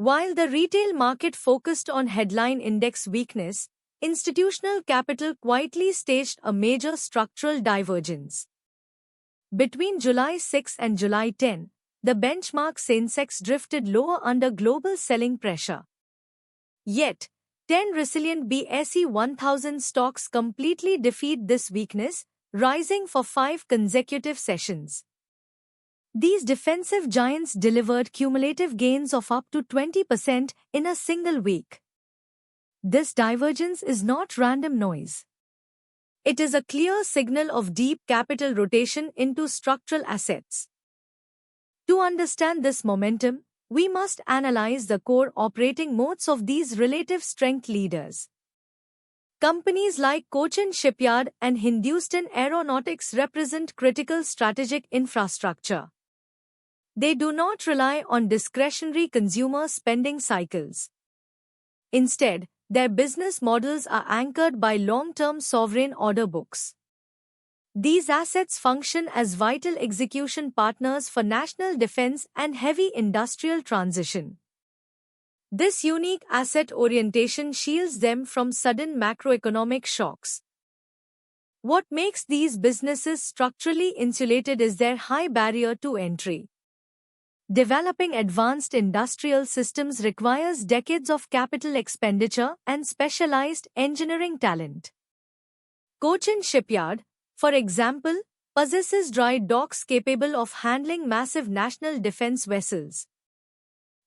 While the retail market focused on headline index weakness, institutional capital quietly staged a major structural divergence. Between July 6 and July 10, the benchmark Sensex drifted lower under global selling pressure. Yet, 10 resilient BSE 1000 stocks completely defied this weakness, rising for 5 consecutive sessions. These defensive giants delivered cumulative gains of up to 20% in a single week. This divergence is not random noise. It is a clear signal of deep capital rotation into structural assets. To understand this momentum, we must analyze the core operating modes of these relative strength leaders. Companies like Cochin Shipyard and Hindustan Aeronautics represent critical strategic infrastructure. They do not rely on discretionary consumer spending cycles. Instead, their business models are anchored by long-term sovereign order books. These assets function as vital execution partners for national defense and heavy industrial transition. This unique asset orientation shields them from sudden macroeconomic shocks. What makes these businesses structurally insulated is their high barrier to entry. Developing advanced industrial systems requires decades of capital expenditure and specialized engineering talent. Cochin Shipyard, for example, possesses dry docks capable of handling massive national defense vessels.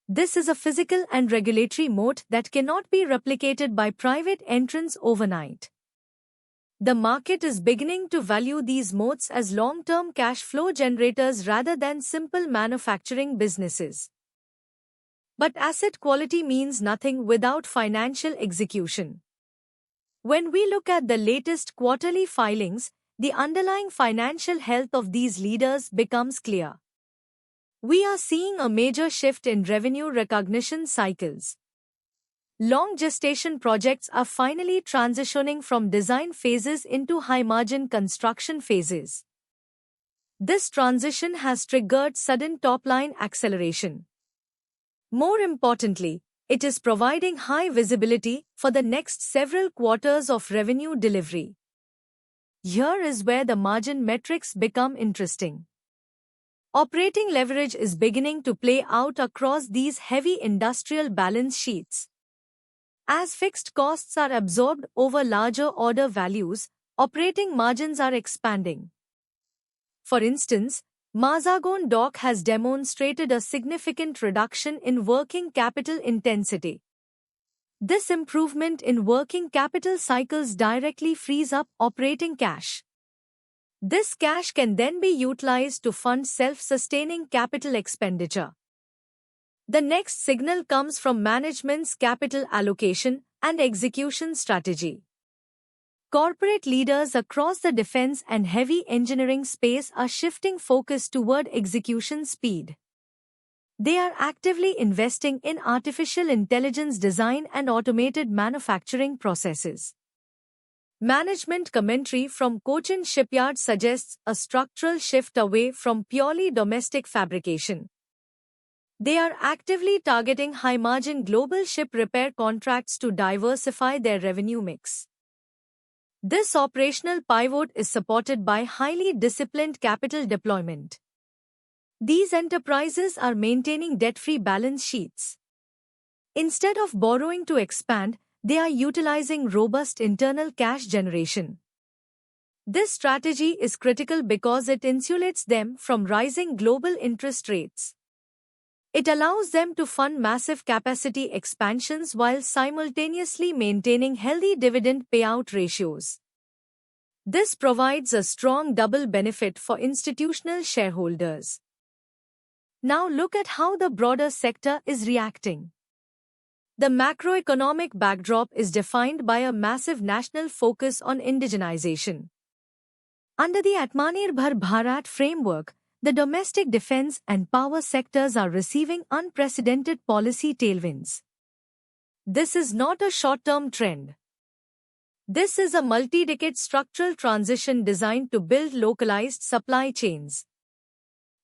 This is a physical and regulatory moat that cannot be replicated by private entrants overnight. The market is beginning to value these moats as long-term cash flow generators rather than simple manufacturing businesses. But asset quality means nothing without financial execution. When we look at the latest quarterly filings, the underlying financial health of these leaders becomes clear. We are seeing a major shift in revenue recognition cycles. Long gestation projects are finally transitioning from design phases into high-margin construction phases. This transition has triggered sudden top-line acceleration. More importantly, it is providing high visibility for the next several quarters of revenue delivery. Here is where the margin metrics become interesting. Operating leverage is beginning to play out across these heavy industrial balance sheets. As fixed costs are absorbed over larger order values, operating margins are expanding. For instance, Mazagon Dock has demonstrated a significant reduction in working capital intensity. This improvement in working capital cycles directly frees up operating cash. This cash can then be utilized to fund self-sustaining capital expenditure. The next signal comes from management's capital allocation and execution strategy. Corporate leaders across the defense and heavy engineering space are shifting focus toward execution speed. They are actively investing in artificial intelligence design and automated manufacturing processes. Management commentary from Cochin Shipyard suggests a structural shift away from purely domestic fabrication. They are actively targeting high-margin global ship repair contracts to diversify their revenue mix. This operational pivot is supported by highly disciplined capital deployment. These enterprises are maintaining debt-free balance sheets. Instead of borrowing to expand, they are utilizing robust internal cash generation. This strategy is critical because it insulates them from rising global interest rates. It allows them to fund massive capacity expansions while simultaneously maintaining healthy dividend payout ratios. This provides a strong double benefit for institutional shareholders. Now look at how the broader sector is reacting. The macroeconomic backdrop is defined by a massive national focus on indigenization. Under the Atmanirbhar Bharat framework, the domestic defense and power sectors are receiving unprecedented policy tailwinds. This is not a short-term trend. This is a multi-decade structural transition designed to build localized supply chains.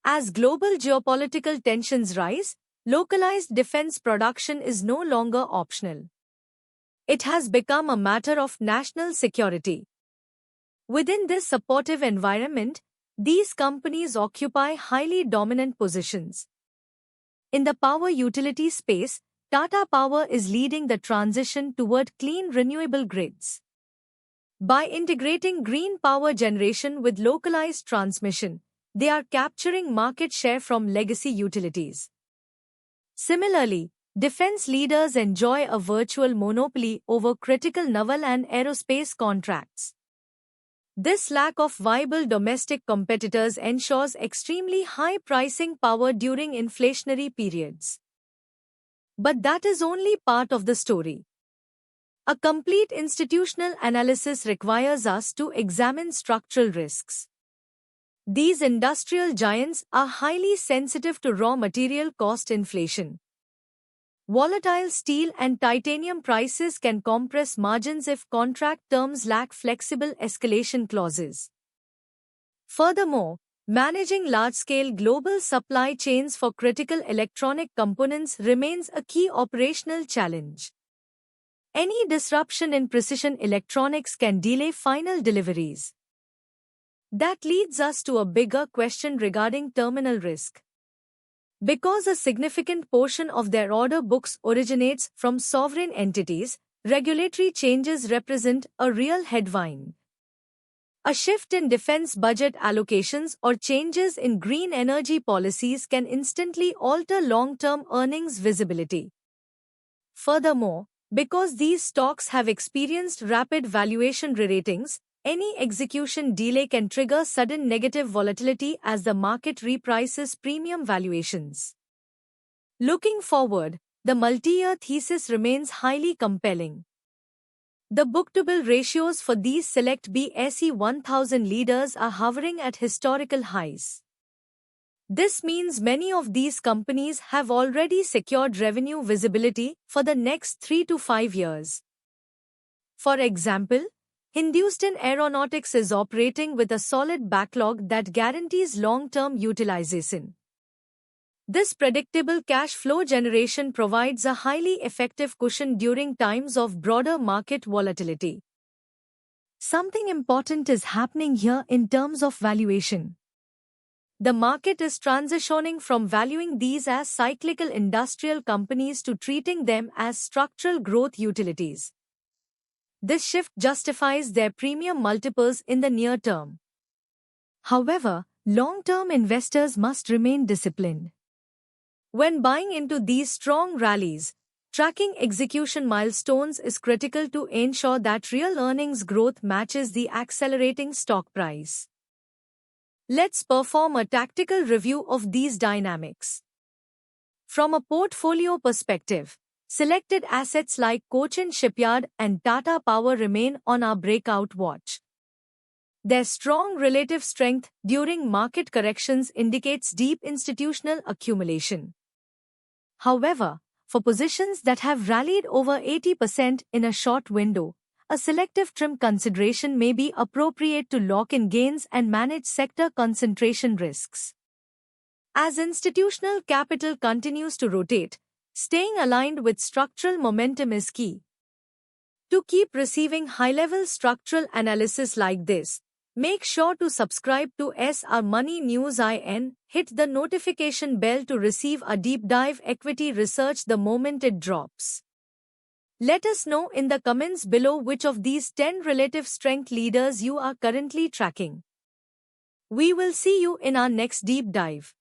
As global geopolitical tensions rise, Localized defense production is no longer optional. It has become a matter of national security. Within this supportive environment, these companies occupy highly dominant positions. In the power utility space, Tata Power is leading the transition toward clean renewable grids. By integrating green power generation with localized transmission, they are capturing market share from legacy utilities. Similarly, defense leaders enjoy a virtual monopoly over critical naval and aerospace contracts. This lack of viable domestic competitors ensures extremely high pricing power during inflationary periods. But that is only part of the story. A complete institutional analysis requires us to examine structural risks. These industrial giants are highly sensitive to raw material cost inflation. Volatile steel and titanium prices can compress margins if contract terms lack flexible escalation clauses. Furthermore, managing large-scale global supply chains for critical electronic components remains a key operational challenge. Any disruption in precision electronics can delay final deliveries. That leads us to a bigger question regarding terminal risk. Because a significant portion of their order books originates from sovereign entities, regulatory changes represent a real headwind. A shift in defense budget allocations or changes in green energy policies can instantly alter long-term earnings visibility. Furthermore, because these stocks have experienced rapid valuation re-ratings, any execution delay can trigger sudden negative volatility as the market reprices premium valuations. Looking forward, the multi-year thesis remains highly compelling. The book-to-bill ratios for these select BSE 1000 leaders are hovering at historical highs. This means many of these companies have already secured revenue visibility for the next 3 to 5 years. For example, Hindustan Aeronautics is operating with a solid backlog that guarantees long-term utilization. This predictable cash flow generation provides a highly effective cushion during times of broader market volatility. Something important is happening here in terms of valuation. The market is transitioning from valuing these as cyclical industrial companies to treating them as structural growth utilities. This shift justifies their premium multiples in the near term. However, long-term investors must remain disciplined. When buying into these strong rallies, tracking execution milestones is critical to ensure that real earnings growth matches the accelerating stock price. Let's perform a tactical review of these dynamics. From a portfolio perspective, selected assets like Cochin Shipyard and Tata Power remain on our breakout watch. Their strong relative strength during market corrections indicates deep institutional accumulation. However, for positions that have rallied over 80% in a short window, a selective trim consideration may be appropriate to lock in gains and manage sector concentration risks. As institutional capital continues to rotate, staying aligned with structural momentum is key. To keep receiving high-level structural analysis like this, make sure to subscribe to SR Money News IN, hit the notification bell to receive a deep dive equity research the moment it drops. Let us know in the comments below which of these 10 relative strength leaders you are currently tracking. We will see you in our next deep dive.